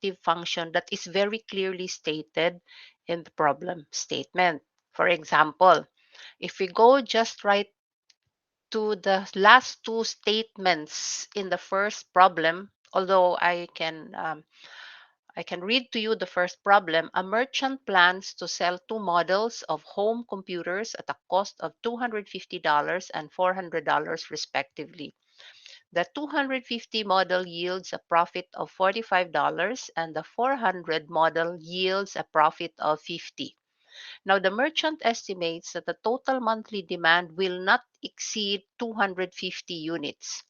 objective function that is very clearly stated in the problem statement. For example, if we go just right to the last two statements in the first problem, although I can read to you the first problem. A merchant plans to sell two models of home computers at a cost of $250 and $400 respectively. The 250 model yields a profit of $45 and the 400 model yields a profit of 50. Now the merchant estimates that the total monthly demand will not exceed 250 units.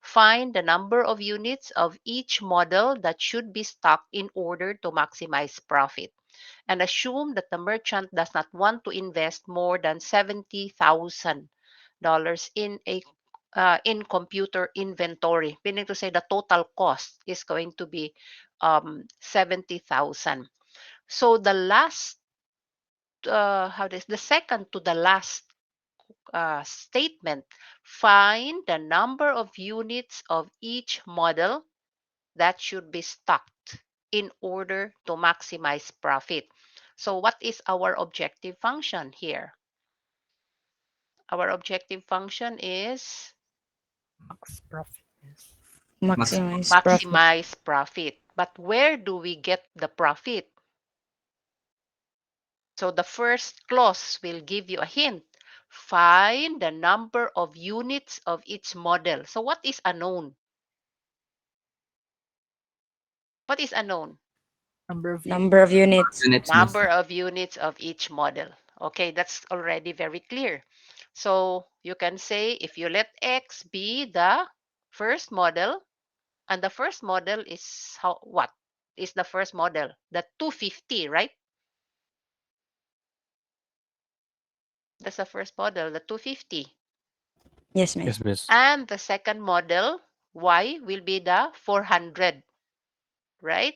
Find the number of units of each model that should be stocked in order to maximize profit. And assume that the merchant does not want to invest more than $70,000 in computer inventory, meaning to say the total cost is going to be 70,000. So the last the second to the last statement, find the number of units of each model that should be stocked in order to maximize profit. So what is our objective function here? Our objective function is Max profit. Yes. Maximize profit. maximize profit. But where do we get the profit? So the first clause will give you a hint. Find the number of units of each model. So what is unknown? What is unknown? Number of units. Number of units. Units, miss. Number of units of each model. Okay, that's already very clear. So you can say if you let X be the first model, and the first model is what? Is the first model? The 250, right? That's the first model, the 250. Yes, Yes, miss. miss. And the second model, Y, will be the 400, right?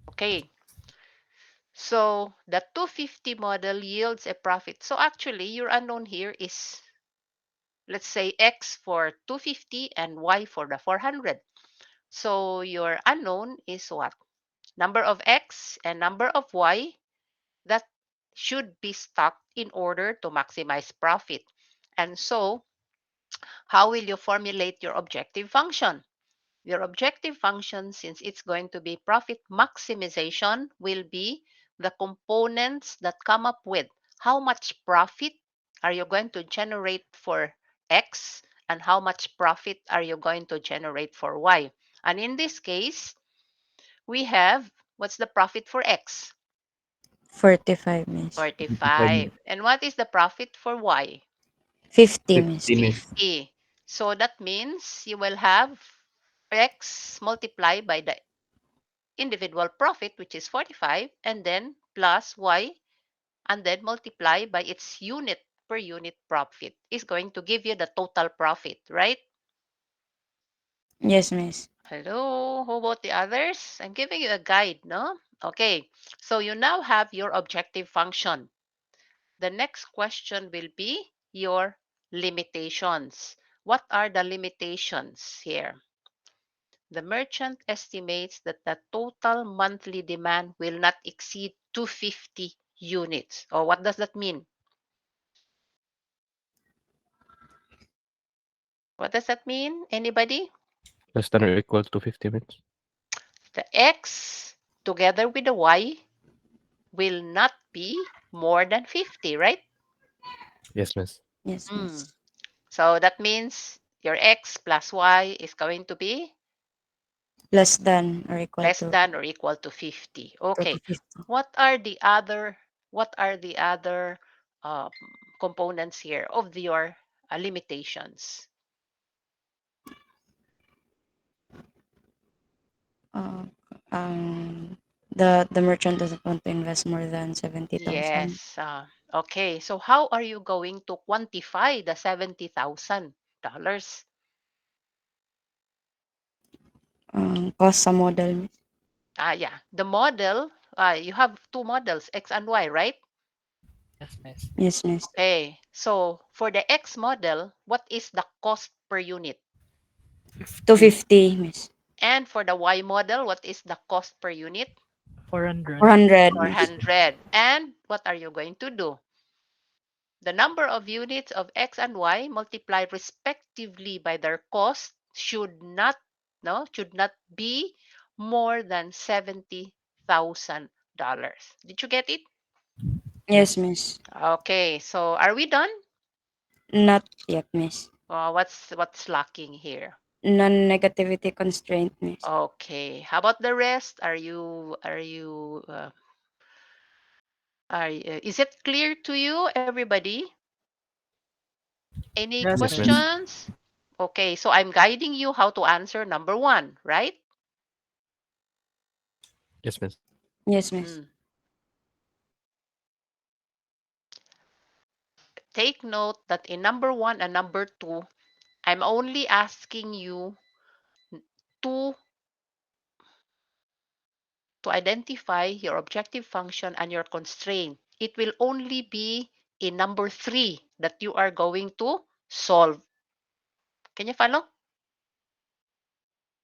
Okay. So the 250 model yields a profit. So actually, your unknown here is, let's say, X for 250 and Y for the 400. So your unknown is what? Number of X and number of Y that should be stocked in order to maximize profit. And so, how will you formulate your objective function? Your objective function, since it's going to be profit maximization, will be the components that come up with how much profit are you going to generate for X and how much profit are you going to generate for Y. And in this case, we have what's the profit for X? 45, miss. 55, miss. 45. And what is the profit for Y? 50, miss. 50, miss. 50. So that means you will have X multiplied by the individual profit, which is 45, and then plus Y, and then multiply by its unit per unit profit is going to give you the total profit, right? Yes, miss. Hello, how about the others? I'm giving you a guide, no? Okay, so you now have your objective function. The next question will be your limitations. What are the limitations here? The merchant estimates that the total monthly demand will not exceed 250 units. Or what does that mean? What does that mean? Anybody? Less than or equal to 50, miss. The X together with the Y will not be more than 50, right? Yes, miss. Yes, Mm. miss. So that means your X plus Y is going to be Less than or equal less to than or equal to 50. Okay. 50. What are the other what are the other um, components here of your limitations? Uh, the merchant doesn't want to invest more than 70,000. Yes. Okay. So how are you going to quantify the $70,000? Cost sa model, miss. Yeah. The model, you have two models, X and Y, right? Yes, miss. Yes, miss. Okay. So for the X model, what is the cost per unit? 50. 250, miss. And for the Y model, what is the cost per unit? 400. 400, miss. 400. And what are you going to do? The number of units of X and Y multiplied respectively by their cost should not be more than $70,000. Did you get it? Yes, Yes. miss. Okay, so are we done? Not yet, miss. What's lacking here? Non-negativity constraint, miss. Okay, how about the rest? Is it clear to you, everybody? Any Yes, Yes, miss. miss. questions? Okay, so I'm guiding you how to answer number one, right? Yes, miss. Yes, miss. Mm. Take note that in number one and number two, I'm only asking you to to identify your objective function and your constraint. It will only be in number three that you are going to solve. Can you follow?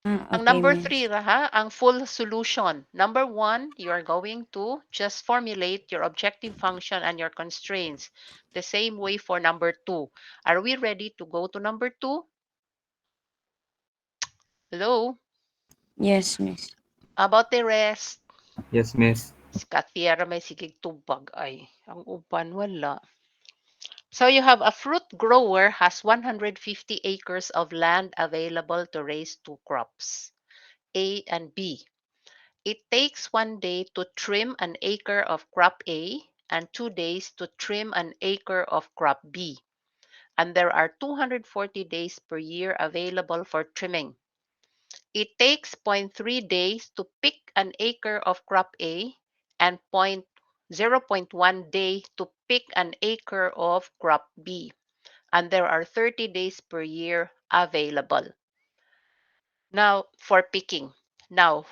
Ang Okay, number three, miss. ang full solution. Number one, you are going to just formulate your objective function and your constraints. The same way for number two. Are we ready to go to number two? Hello? Yes, miss. About the rest? Yes, miss. Si Kathiera may sigig tubag ay. Ang uban wala. So you have a fruit grower has 150 acres of land available to raise two crops, A and B. It takes 1 day to trim an acre of crop A and 2 days to trim an acre of crop B. And there are 240 days per year available for trimming. It takes zero point 0.3 days to pick an acre of crop A and zero point 0.1 day to pick an acre of crop B. And there are 30 days per year available. Now, for picking. Now,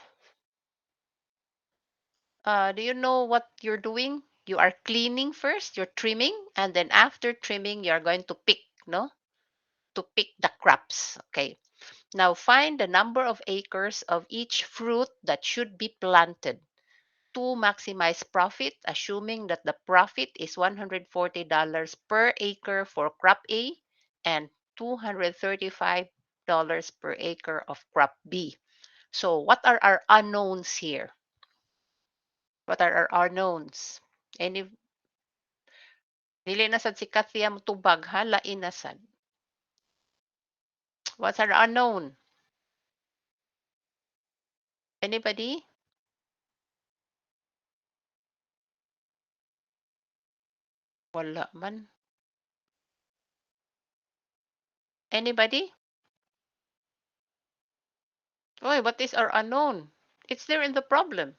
do you know what you're doing? You are cleaning first, you're trimming, and then after trimming, you're going to pick, no? To pick the crops. Okay. Now find the number of acres of each fruit that should be planted to maximize profit, assuming that the profit is $140 per acre for crop A and $235 per acre of crop B. So what are our unknowns here? What are our unknowns? Any dili na sad si Kathia motubag ha, lain na sad. What's our unknown? Anybody? Wala man. Anybody? Oy, what is our unknown? It's there in the problem.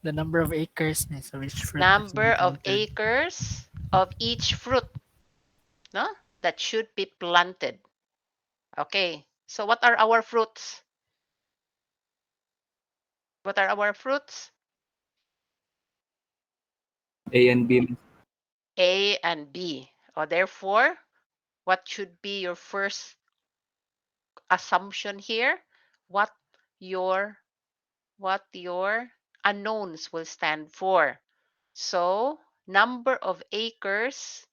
The number of acres, miss, of each fruit that should be Number of planted. acres of each fruit, no? That should be planted. Okay. So what are our fruits? What are our fruits? A and B, miss. A and B. Therefore, what should be your first assumption here? What your what your unknowns will stand for. So, number of acres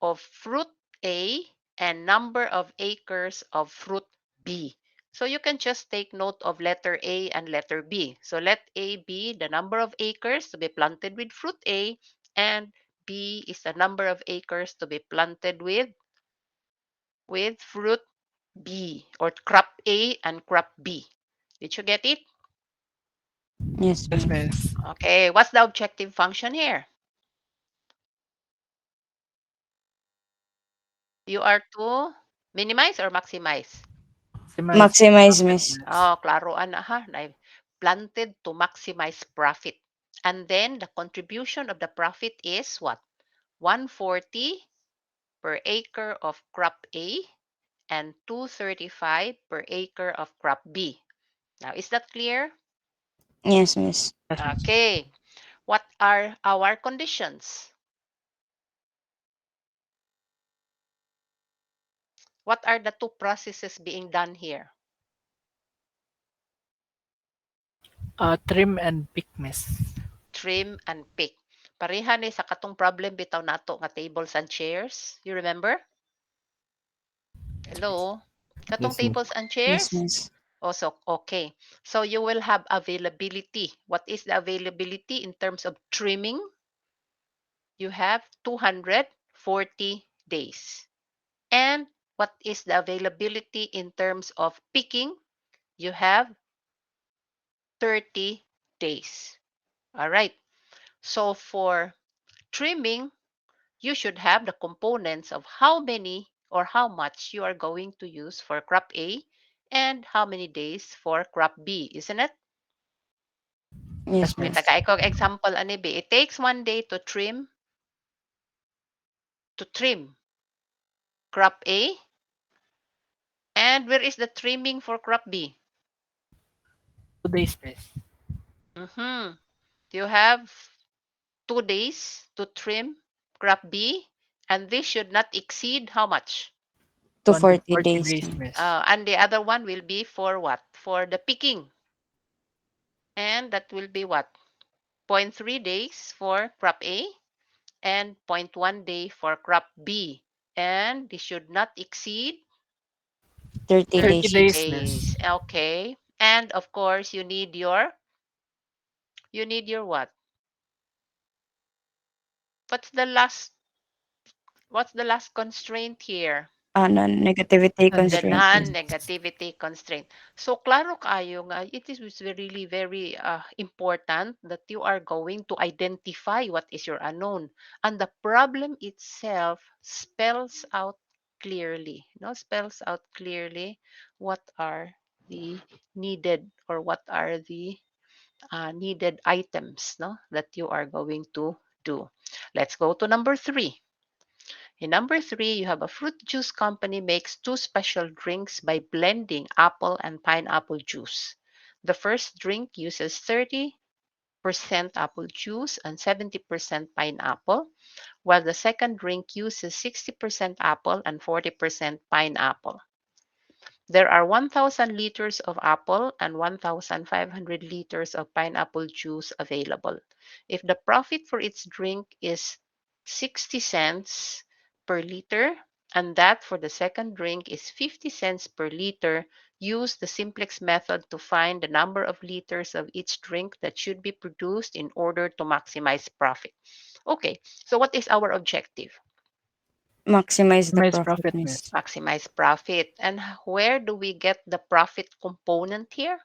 of fruit A and number of acres of fruit B. So you can just take note of letter A and letter B. So let A be the number of acres to be planted with fruit A, and B is the number of acres to be planted with fruit B, or crop A and crop B. Did you get it? Yes, Yes, miss. miss. Okay, what's the objective function here? You are to minimize or maximize? Maximize Maximize, profit, miss. miss. Oh, klaroan na ha. Planted to maximize profit. And then the contribution of the profit is what? 140 per acre of crop A and 235 per acre of crop B. Now, is that clear? Yes, miss. Yes, miss. Okay. What are our conditions? What are the two processes being done here? Trim and pick, miss. Trim and pick. Pareha ni sa katong problem bitaw nato nga tables and chairs. You remember? Hello? Katong Yes, miss. tables and Yes, chairs? miss. Also, okay. So you will have availability. What is the availability in terms of trimming? You have 240 days. And what is the availability in terms of picking? You have 30 days. All right. So for trimming, you should have the components of how many or how much you are going to use for crop A and how many days for crop B, isn't it? Yes, Yes, Okay, miss. miss. taga ikaw example ani B. It takes 1 day to trim crop A. And where is the trimming for crop B? 2 days, miss. Mm-hmm. You have 2 days to trim crop B, and this should not exceed how much? To 40 240 days. days, miss. And the other one will be for what? For the picking. And that will be what? zero point 0.3 days for crop A and zero point 0.1 day for crop B. And this should not exceed 30 30 days, 30 miss. days, miss. days. Okay. And of course, you need your what? What's the last what's the last constraint here? Non-negativity The constraint, Non-negative, miss. miss. non-negativity constraint. So klaro kayo nga it is really very important that you are going to identify what is your unknown, and the problem itself spells out clearly, no, spells out clearly what are the needed or what are the needed items, no, that you are going to do. Let's go to number 3. In number 3, you have a fruit juice company makes two special drinks by blending apple and pineapple juice. The first drink uses 30% apple juice and 70% pineapple, while the second drink uses 60% apple and 40% pineapple. There are 1,000 liters of apple and 1,500 liters of pineapple juice available. If the profit for its drink is 60 cents per liter, and that for the second drink is 50 cents per liter, use the simplex method to find the number of liters of each drink that should be produced in order to maximize profit. Okay, so what is our objective? Maximize the Maximize profit, profit, miss. miss. Maximize profit. And where do we get the profit component here?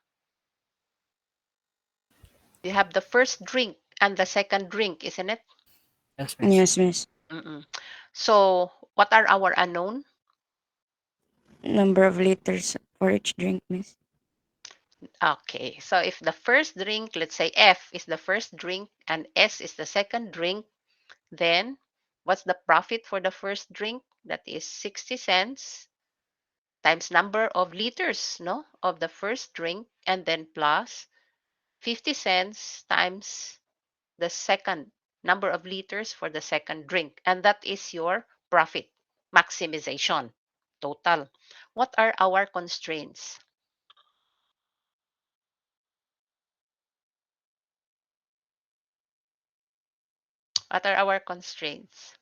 You have the first drink and the second drink, isn't it? Yes, miss. Yes, miss. Mm-mm. So, what are our unknown? Number of liters for each drink, miss. Okay, so if the first drink, let's say F is the first drink and S is the second drink, then what's the profit for the first drink? That is 60 cents times number of liters, no, of the first drink, and then plus 50 cents times the second number of liters for the second drink. And that is your profit maximization total. What are our constraints? What are our constraints?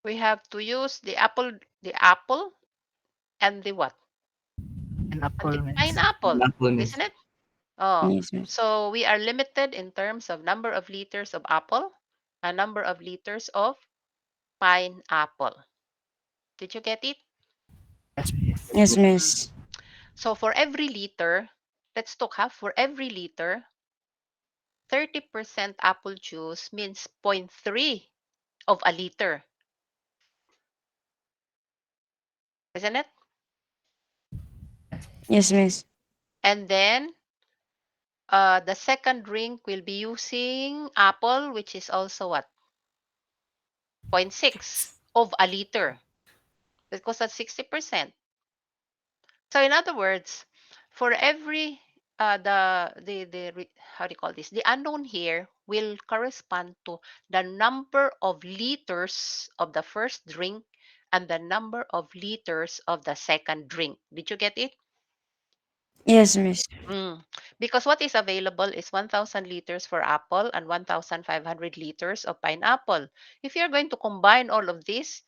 We have to use the apple and the what? An And the apple, miss. pineapple, Apple, miss. isn't it? Oh, Yes, miss. so we are limited in terms of number of liters of apple and number of liters of pineapple. Did you get it? Yes, miss. Yes, Mhm. miss. So for every liter, let's talk half. For every liter, 30% apple juice means zero point 0.3 of a liter, isn't it? Yes, miss. And then the second drink will be using apple, which is also what? Zero point 0.6 of a liter because that's 60%. So in other words, for every how do you call this? The unknown here will correspond to the number of liters of the first drink and the number of liters of the second drink. Did you get it? Yes, miss. Mm. Because what is available is 1,000 liters for apple and 1,500 liters of pineapple. If you're going to combine all of this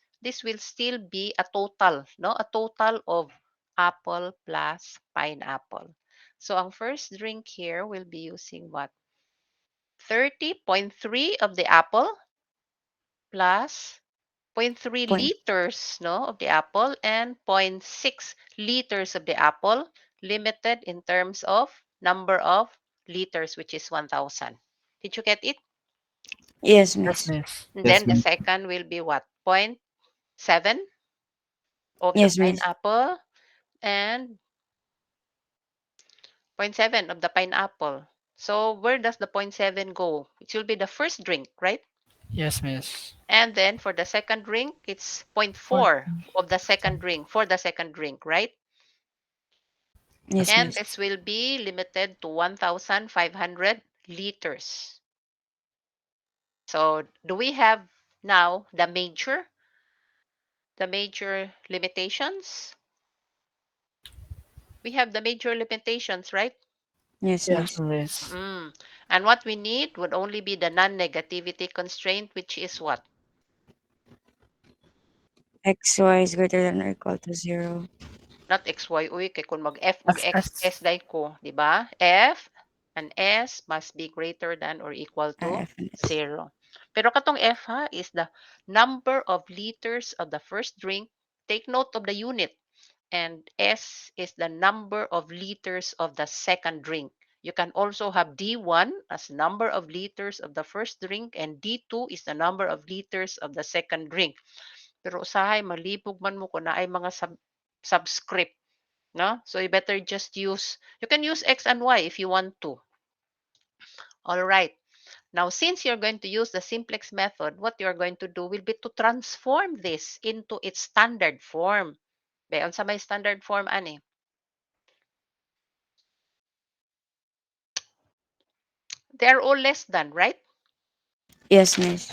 will still be a total, no? A total of apple plus pineapple. So ang first drink here will be using what? 30.3 of the apple plus zero point 0.3 Point. liters, no, of the apple and zero point 0.6 liters of the apple, limited in terms of number of liters, which is 1,000. Did you get it? Yes, Yes, miss. miss. And Yes, then the miss. second will be what? Zero point 0.7 of the Yes, miss. pineapple and zero point 0.7 of the pineapple. So where does the zero point 0.7 go? It will be the first drink, right? Yes, miss. And then for the second drink, it's zero point Point. 0.4 of the second drink for the second drink, right? Yes, And miss. this will be limited to 1,500 liters. So do we have now the major limitations? We have the major limitations, right? Yes, Yes, miss. miss. Mm. And what we need would only be the non-negativity constraint, which is what? XY is greater than or equal to 0. Not x, y, uy, kay kung mag-f og x, s FS. day ko, di ba? F and S must be greater than or equal to F and S. 0. Pero katong F ha is the number of liters of the first drink. Take note of the unit. And S is the number of liters of the second drink. You can also have D1 as number of liters of the first drink and D2 is the number of liters of the second drink. Pero usahay malibog man mo kung naay mga subscript, no? So you better just use, you can use X and Y if you want to. All right. Now, since you're going to use the simplex method, what you're going to do will be to transform this into its standard form. Bayon sa may standard form, ani? They are all less than, right? Yes, miss.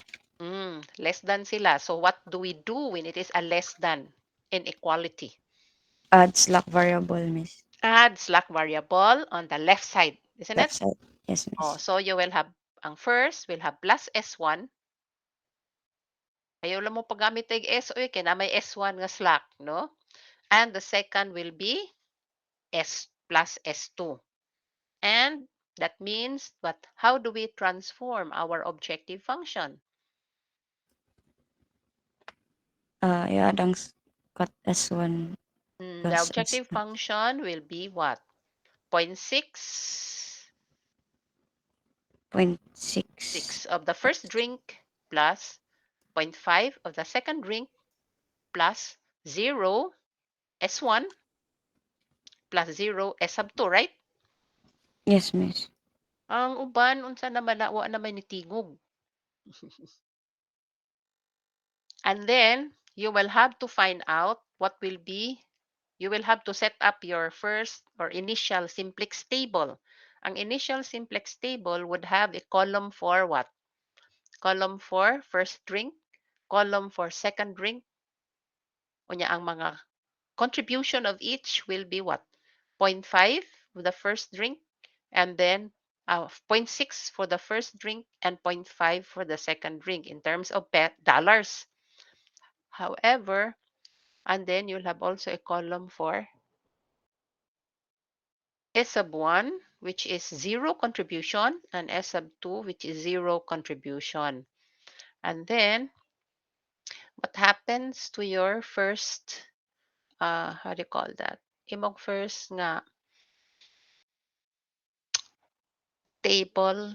Less than sila. So what do we do when it is a less than inequality? Add slack variable, miss. Add slack variable on the left side, isn't it? Left side. Yes, Oh, miss. so you will have, ang first, will have plus S1. Ayaw lang mo paggamit ng S, oy, kaya na may S1 nga slack, no? And the second will be S plus S2. And that means, but how do we transform our objective function? Yeah, ang cut S1 The plus objective S2. function will be what? Zero point 0.6 Point 6. of the first drink plus zero point 0.5 of the second drink plus 0 S1 plus 0 S sub 2, right? Yes, miss. Ang uban, unsa naman na, wa naman ni tingog. And then, you will have to find out what will be, you will have to set up your first or initial simplex table. Ang initial simplex table would have a column for what? Column for first drink, column for second drink. Unya ang mga contribution of each will be what? Zero point 0.5 for the first drink and then zero point 0.6 for the first drink and zero point 0.5 for the second drink in terms of dollars. However, and then you'll have also a column for S sub 1, which is zero contribution, and S sub 2, which is zero contribution. And then what happens to your first, how do you call that? Imong first nga table,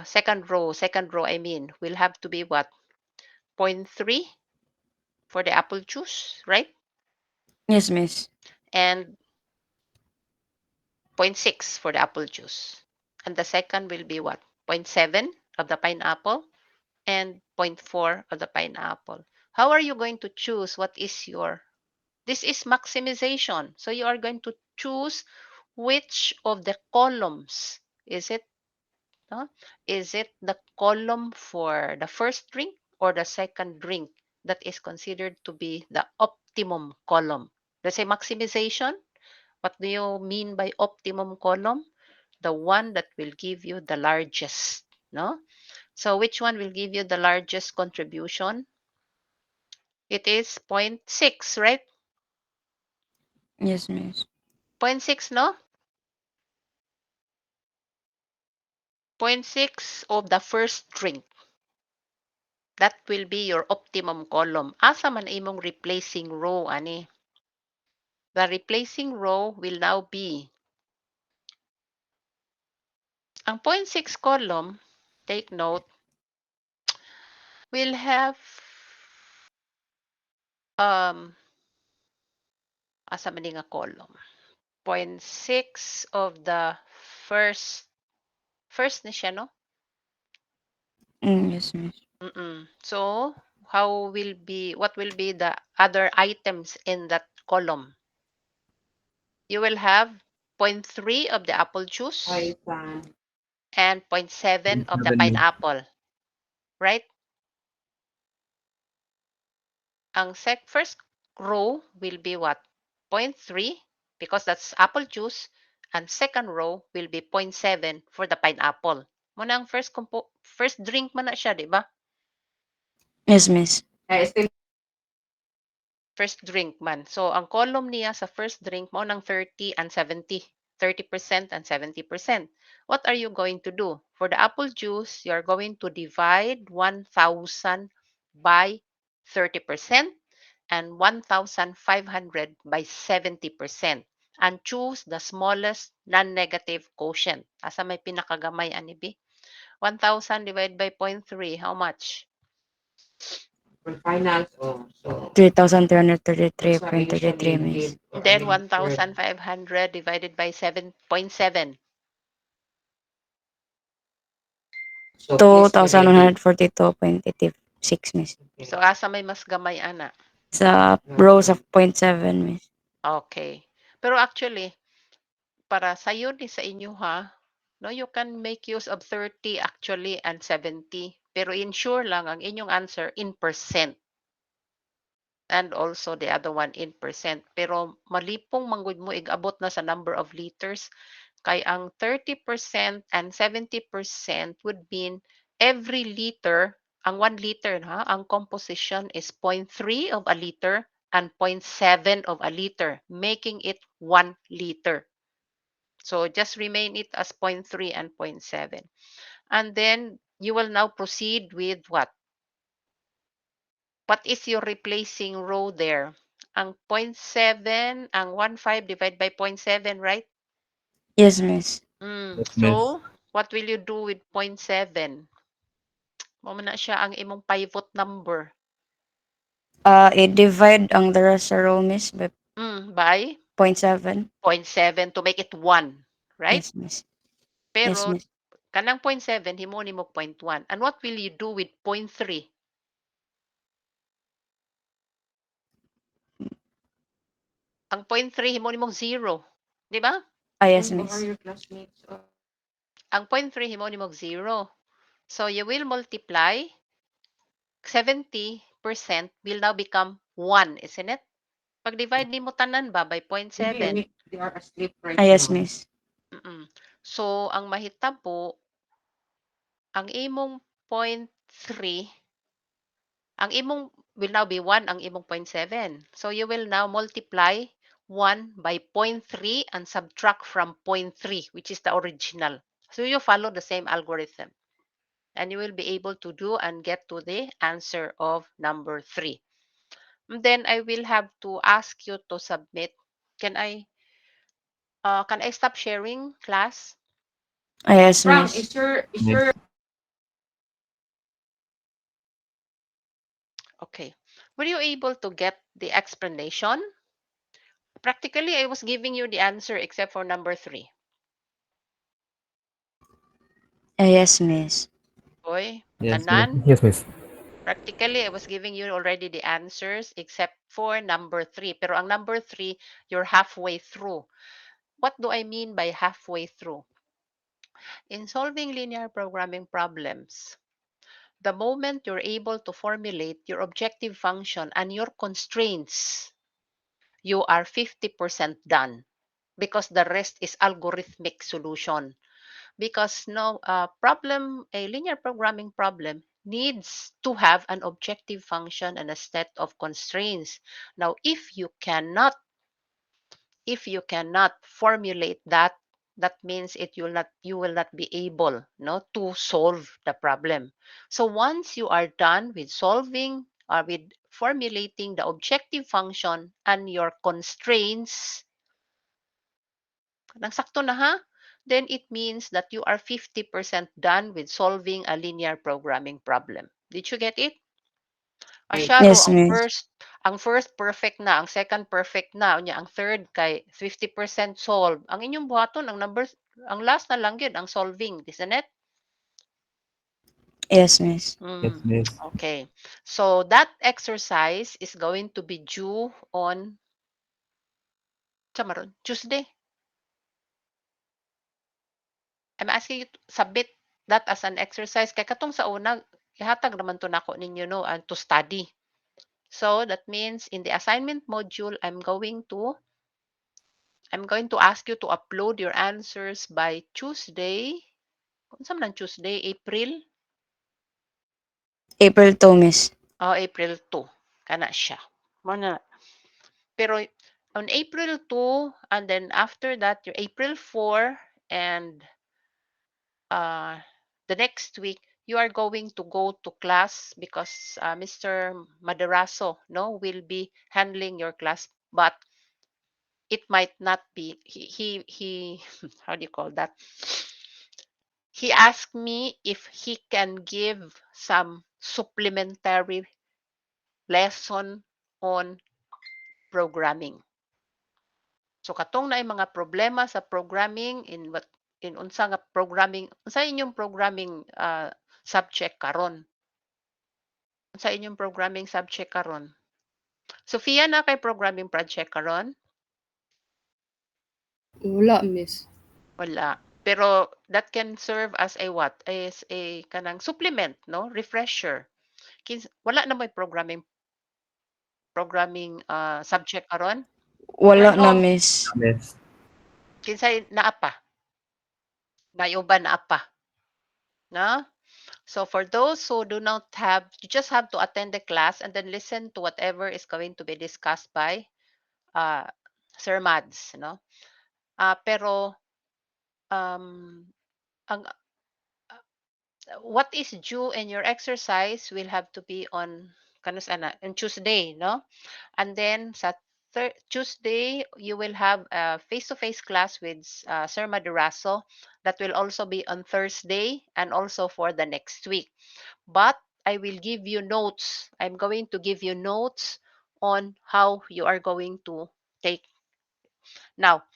second row, I mean, will have to be what? Zero point 0.3 for the apple juice, right? Yes, miss. And zero point 0.6 for the apple juice. And the second will be what? Zero point 0.7 of the pineapple and zero point 0.4 of the pineapple. How are you going to choose what is your, this is maximization. So you are going to choose which of the columns. Is it, no? Is it the column for the first drink or the second drink? that is considered to be the optimum column. Let's say maximization. What do you mean by optimum column? The one that will give you the largest, no? So which one will give you the largest contribution? It is zero point 0.6, right? Yes, miss. Zero point 0.6, no? Zero point 0.6 of the first drink. That will be your optimum column. Asa man imong replacing row, ani? The replacing row will now be ang zero point 0.6 column, take note, will have asa man nga column. Zero point 0.6 of the first ni siya, no? Yes, miss. So, what will be the other items in that column? You will have zero point 0.3 of the apple juice and zero point 0.7 of the 7 Miss. pineapple, right? Ang first row will be what? Zero point 0.3 because that's apple juice, and second row will be zero point 0.7 for the pineapple. Muna ang first drink man na siya, di ba? Yes, miss. First drink man. So, ang column niya sa first drink mo ng 30 and 70. 30% and 70%. What are you going to do? For the apple juice, you're going to divide 1,000 by 30% and 1,500 by 70% and choose the smallest non-negative quotient. Asa may pinakagamay, anibi? 1,000 divided by 0.3, how much? 3,333.33, miss. Then 1,500 divided by 7.7. 2,142.86, miss. So, asa may mas gamay, ana? Sa rows of 0.7, miss. Okay. Pero actually, para sa'yo ni sa inyo ha, no, you can make use of 30 actually and 70. Pero ensure lang ang inyong answer in percent. And also the other one in percent. Pero malipong manggod mo igabot na sa number of liters. Kay ang 30% and 70% would mean every liter, ang 1 liter ha, ang composition is zero point 0.3 of a liter and zero point 0.7 of a liter, making it 1 liter. So just remain it as zero point 0.3 and zero point 0.7. And then you will now proceed with what? What is your replacing row there? Ang zero point 0.7, ang 1.5 divided by zero point 0.7, right? Yes, miss. Yes, Miss. So, what will you do with zero point 0.7? Mo na siya ang imong pivot number. I-divide ang the rest sa row, miss, by By 0.7. 0.7 to make it 1, right? Yes, miss. Yes, Pero miss. kanang zero point 0.7 himo nimo 0.1. And what will you do with zero point 0.3? Ang zero point 0.3 himo nimong 0, di ba? Yes, miss. Ang zero point 0.3 himo nimong 0. So you will multiply 70% will now become 1, isn't it? Pag divide nimo tanan ba by 0.7? Yes, miss. So ang mahitabo ang imong 0.3, ang imong will now be 1 ang imong 0.7. So you will now multiply 1 by 0.3 and subtract from 0.3, which is the original. So you follow the same algorithm. And you will be able to do and get to the answer of number 3. And then I will have to ask you to submit. Can I stop sharing, class? Yes, miss. Miss. Okay. Were you able to get the explanation? Practically, I was giving you the answer except for number 3. Yes, miss. Boy, Yes, Miss. tanan. Yes, miss. Practically, I was giving you already the answers except for number 3. Pero ang number 3, you're halfway through. What do I mean by halfway through? In solving linear programming problems, the moment you're able to formulate your objective function and your constraints, you are 50% done because the rest is algorithmic solution. Because no problem, a linear programming problem needs to have an objective function and a set of constraints. Now, if you cannot formulate that, that means you will not be able no to solve the problem. So once you are done with solving or with formulating the objective function and your constraints, nang sakto na ha, then it means that you are 50% done with solving a linear programming problem. Did you get it? Right. Asya ro Yes, ang miss. first perfect na, ang second perfect na, unya ang third kay 50% solve. Ang inyong buhaton ang numbers, ang last na lang gyud ang solving, isn't it? Yes, miss. Yes, miss. Okay. So that exercise is going to be due on samaron, Tuesday. I'm asking you to submit that as an exercise kay katong sa una ihatag naman to nako ninyo no and to study. So that means in the assignment module I'm going to ask you to upload your answers by Tuesday. Unsa man ang Tuesday? April? April 2, miss. Oh, April 2. Kana siya. Mo na. Pero on April 2 and then after that your April 4 and uh the next week you are going to go to class because Mr. Maderaso no will be handling your class, but it might not be he how do you call that, he asked me if he can give some supplementary lesson on programming. So katong na mga problema sa programming in unsa nga programming, unsa inyong programming subject karon? Unsa inyong programming subject karon? Sofia, na kay programming project karon? Wala, miss. Wala. Pero that can serve as a what? As a kanang supplement, no? Refresher. Wala na may programming subject karon? Wala Or na, no? miss. Miss. Kinsay naa pa? Nayuban naa pa. No? So for those who do not have, you just have to attend the class and then listen to whatever is going to be discussed by uh, Sir Mads, no? Pero um, ang what is due in your exercise will have to be on kanus ana on Tuesday, no? And then sa Tuesday you will have a face-to-face class with Sir Maduraso that will also be on Thursday and also for the next week. But I will give you notes. I'm going to give you notes on how you are going to take. Now,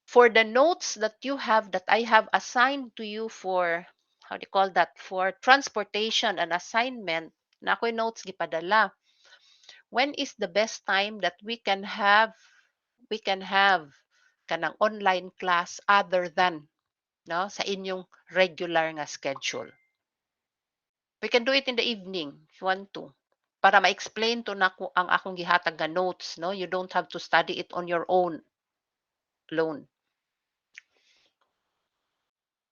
for the notes that you have that I have assigned to you for how do you call that, for transportation and assignment, na ako'y notes gipadala. When is the best time that we can have kanang online class other than no sa inyong regular nga schedule? We can do it in the evening if you want to. Para ma-explain to nako ang akong gihatag nga notes, no? You don't have to study it on your own alone.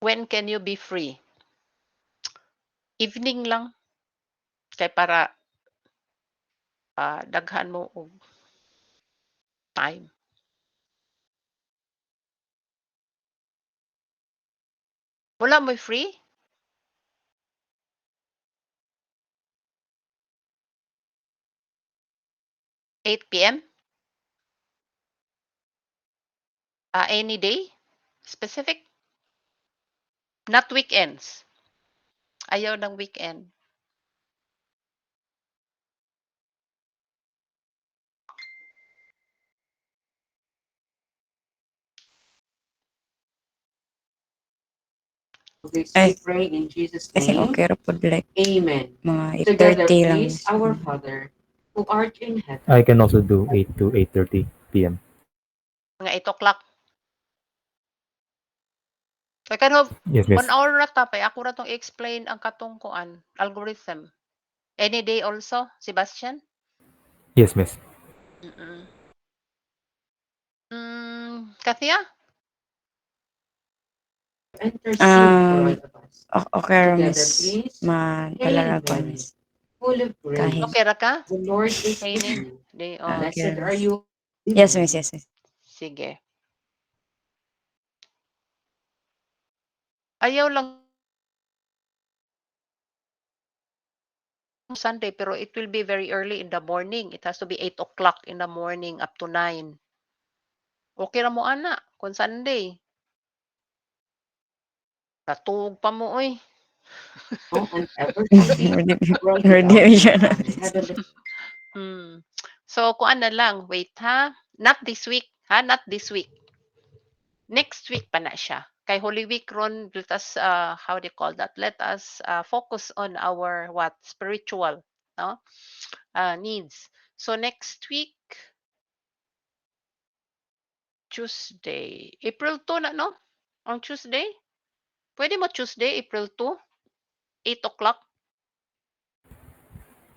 When can you be free? Evening lang kay para daghan mo og time. Wala mo free? 8 p.m. Any day? Specific? Not weekends. Ayaw ng weekend. Okay, so Ay, we pray in Jesus' kasi name. okay ra pod like Amen. mga Together, 8:30 lang. please, our Father, who art in heaven. I can also do 8 to 8:30 p.m. Mga 8 o'clock. So, kind of, Yes, 1 miss. hour ra ta, pay ako ra tong explain ang katong kuan, algorithm. Any day also, Sebastian? Yes, miss. Mm. Kathia? Intercede for all of us. Okay ra, Together, miss. please. Madala Hail ko, Mary, miss. full of grace. Kahit. Okay ra ka? The Lord is with Kainin. you. Di, Okay, Blessed are miss. you. Yes, miss. Yes, miss. sige. Ayaw lang Sunday, pero it will be very early in the morning. It has to be 8 o'clock in the morning up to 9. Okay ra mo ana kung Sunday. Natug pa mo oy. Oh, and ever shaping Ready, world ready without siya na. heavenly. So kuan na lang, wait ha. Not this week, ha? Not this week. Next week pa na siya. Kay Holy Week ron, let us how do you call that? Let us focus on our what? Spiritual, no? Needs. So next week Tuesday, April 2 na no? On Tuesday? Pwede mo Tuesday, April 2, 8 o'clock?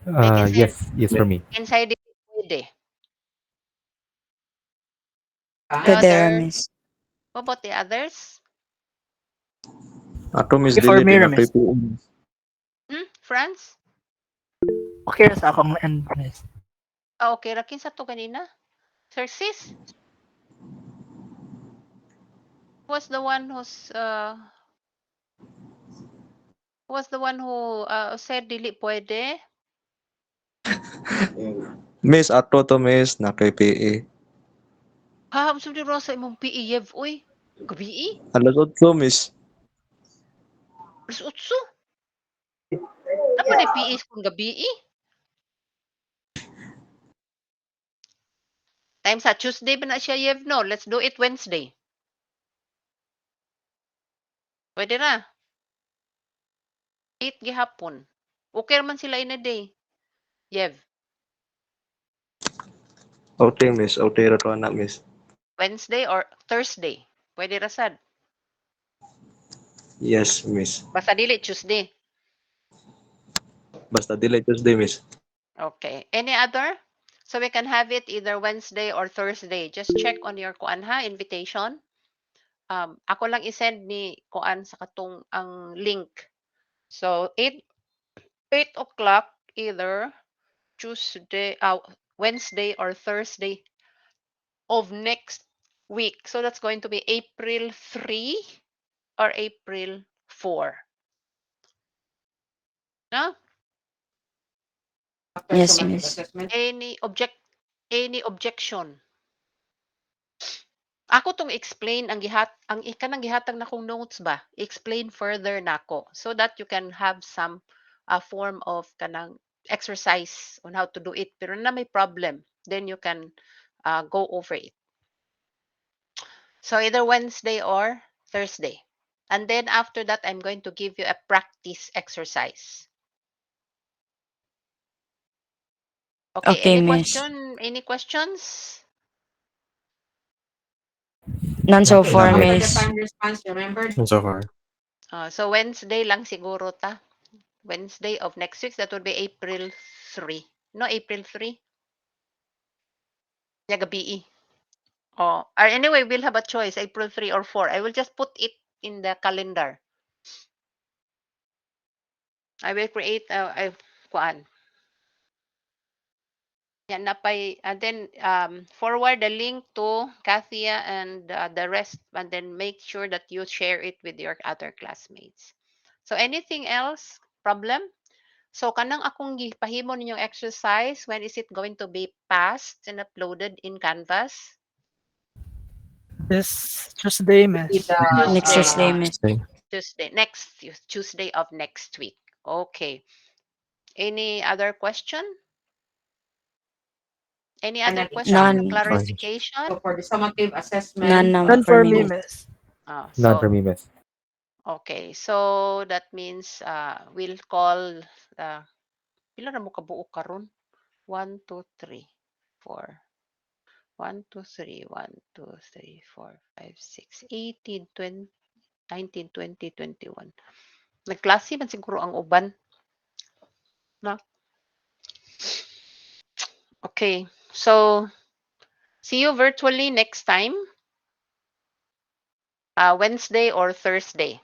Like inside, Yes, yes for me. inside it, pwede. The Pwede ra, other, miss. what about the others? Ato Miss Okay for Dili me, Ramis. pinatoy po. France? Okay ra sa akong end, miss. Okay, rakin sa to kanina. Xerxes was the one who said dili pwede. Miss ato to Miss na kay PE. Ha, gusto ni Rosa imong PEV, uy. Gabi? Alas 8 Miss. Alas 8? Apa ni PE kung gabi? Time sa Tuesday ba na siya, Yev? No, let's do it Wednesday. Pwede na. 8 gihapon. Okay man sila in a day. Yev. Okay Miss, okay ra to anak Miss. Wednesday or Thursday. Pwede ra sad. Yes Miss. Basta dili Tuesday. Basta dili Tuesday Miss. Okay. Any other? So we can have it either Wednesday or Thursday. Just check on your kuan ha, invitation. Ako lang isend ni kuan sa katong ang link. So 8 o'clock either Tuesday, Wednesday or Thursday of next week. So that's going to be April 3 or April 4. No? After Yes, summative miss. assessment, Any objection? Ako tong explain ang kanang gihatag na kong notes ba? Explain further nako so that you can have some form of kanang exercise on how to do it. Pero na may problem, then you can go over it. So either Wednesday or Thursday. And then after that, I'm going to give you a practice exercise. Okay, Okay, any miss. question? Any questions? None so okay, far, so None. after the miss. time response, remember And so far. So Wednesday lang siguro ta. Wednesday of next week, that would be April 3. No, April 3. Yeah, gabi. Oh, or anyway, we'll have a choice, April 3 or 4. I will just put it in the calendar. I will create kuan. Yan napay and then forward the link to Kathia and the rest and then make sure that you share it with your other classmates. So anything else? Problem? So kanang akong gipahimo ninyong exercise, when is it going to be passed and uploaded in Canvas? This Tuesday, with miss. the Next Tuesday. Tuesday, miss. Tuesday. Next Tuesday of next week. Okay. Any other question? Any other final question? exam. None. Fine. Clarification? So for the summative None assessment, naman None for for me, me, miss. miss. None for So me, miss. okay. So that means we'll call pila na mo kabuok karon? 1 2 3 4 1 2 3 1 2 3 4 5 6 18 20 19, 20, 21. Nagklase man siguro ang uban. No? Okay. So, see you virtually next time. Wednesday or Thursday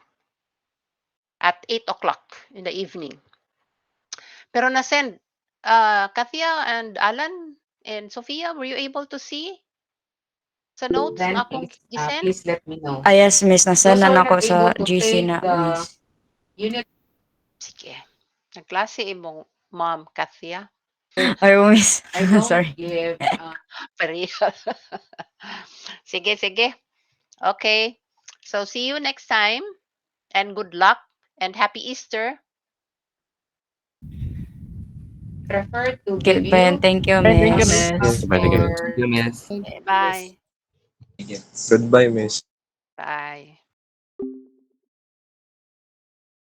at 8 o'clock in the evening. Pero na-send, Kathia and Alan and Sophia, were you able to see sa notes Then na akong gisend? please let me know. Ah, yes, miss. Those Nasend who are na not ako sa able to GC take na, the miss. unit Sige. Nagklase imong mom, Kathia. Ay, miss. I don't Sorry. give Pareha. Sige, sige. Okay. So, see you next time. And good luck. And happy Easter. prefer to Okay, give Ben, you thank you, Thank you, miss. miss. Yes, bye, thank you. Thank you, miss. Okay, bye. Goodbye, miss. Bye.